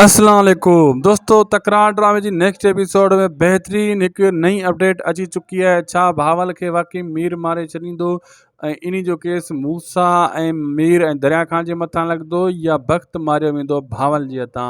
अस्सलाम वालेकुम दोस्तों, तकरार ड्रामे जी नेक्स्ट एपिसोड में बहितरीन एक नई अपडेट अची चुकी है। छा भावल के वाकई मीर मारे छॾींदो ऐं इन जो केस मूसा ऐं मीर ऐं दरिया खान जे मथां लॻंदो या वक़्तु मारियो वेंदो भावल जे हथां।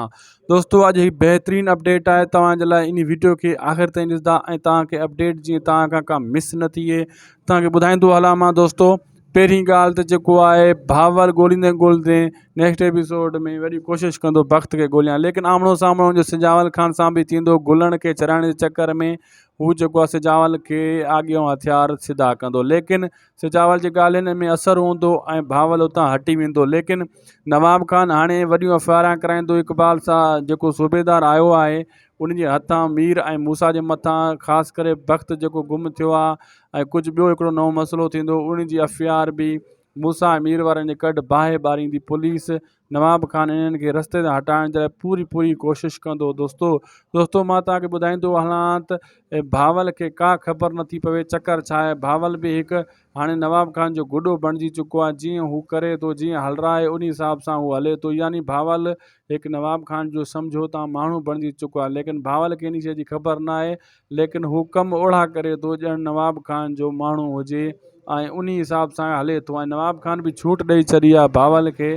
दोस्तों अॼु ही बेहतरीन अपडेट आहे तव्हांजे लाइ। इन वीडियो के आख़िर ताईं ॾिसंदा ऐं तव्हांखे अपडेट जीअं तव्हां खां का मिस न थिए तव्हांखे ॿुधाईंदो हलां मां। दोस्तों पहिरीं ॻाल्हि त जेको आहे, भावल ॻोल्हींदे ॻोल्हींदे नेक्स्ट एपिसोड में वरी कोशिशि कंदो वक़्त खे ॻोल्हियां, लेकिन आमणो सामणो जो सिजावल ख़ान सां बि थींदो। गुलनि खे चराइण जे चकर में हू जेको आहे सिजावल खे आॻियों हथियार सिधा कंदो, लेकिन सिजावल जी ॻाल्हियुनि में असरु हूंदो ऐं भावल उतां हटी वेंदो। लेकिन नवाब खान हाणे वॾियूं अफ़वारां कराईंदो इक़बाल सां, जेको सूबेदार आयो आहे उन जे हथां मीर ऐं मूसा जे मथां ख़ासि करे वक़्तु जेको गुम थियो आहे ऐं कुझु ॿियो हिकिड़ो नओं मसइलो थींदो, उन जी अफ़ियार बि मूसा ऐं मीर वारनि जे गॾु बाहि ॿारींदी पुलिस। नवाब खान इन्हनि खे रस्ते ते हटाइण जे लाइ पूरी कोशिशि कंदो। दोस्तों मां तव्हांखे ॿुधाईंदो हलां त भावल खे का ख़बर नथी पवे चकर छा आहे। भावल बि हिकु हाणे नवाब खान जो गुॾो बणिजी चुको आहे। जीअं हू करे थो, जीअं हलराए उन हिसाब सां हू हले थो, यानी भावल हिकु नवाब खान जो सम्झो तव्हां माण्हू बणिजी चुको आहे। लेकिन भावल खे इन शइ जी ख़बर न आहे, लेकिन हू कमु ओढ़ा करे थो ॼण नवाब खान जो माण्हू हुजे ऐं उन हिसाब सां हले थो। ऐं नवाब खान बि छूट ॾेई छॾी आहे भावल खे,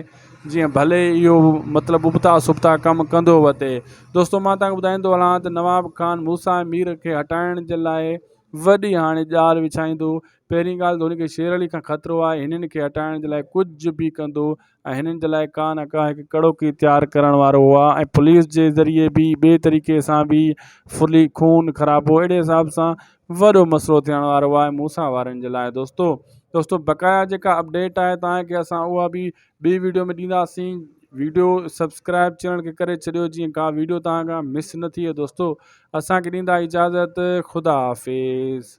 जीअं भले इहो मतिलबु उबता सुबता कमु कंदो वठे। दोस्तों मां तव्हांखे ॿुधाईंदो हलां त नवाब खान मूसा ऐं मीर खे हटाइण जे लाइ वॾी हाणे ॼाल विछाईंदो। पहिरीं ॻाल्हि त हुनखे शेर अली खां ख़तरो आहे, हिननि खे हटाइण जे लाइ कुझु बि कंदो ऐं हिननि जे लाइ का न का हिकु कड़ोकी तयारु करण वारो आहे। ऐं पुलिस जे ज़रिए बि ॿिए तरीक़े सां बि फुली खून ख़राबो अहिड़े हिसाब सां वॾो मसइलो थियण वारो आहे मूसा वारनि जे लाइ। दोस्तों बक़ाया जेका अपडेट आहे तव्हांखे असां उहा बि ॿी वीडियो में ॾींदासीं। वीडियो सब्सक्राइब चैनल खे करे छॾियो जीअं का वीडियो तव्हां खां मिस न थिए। दोस्तों असांखे ॾींदा इजाज़त, ख़ुदा हाफ़िज़।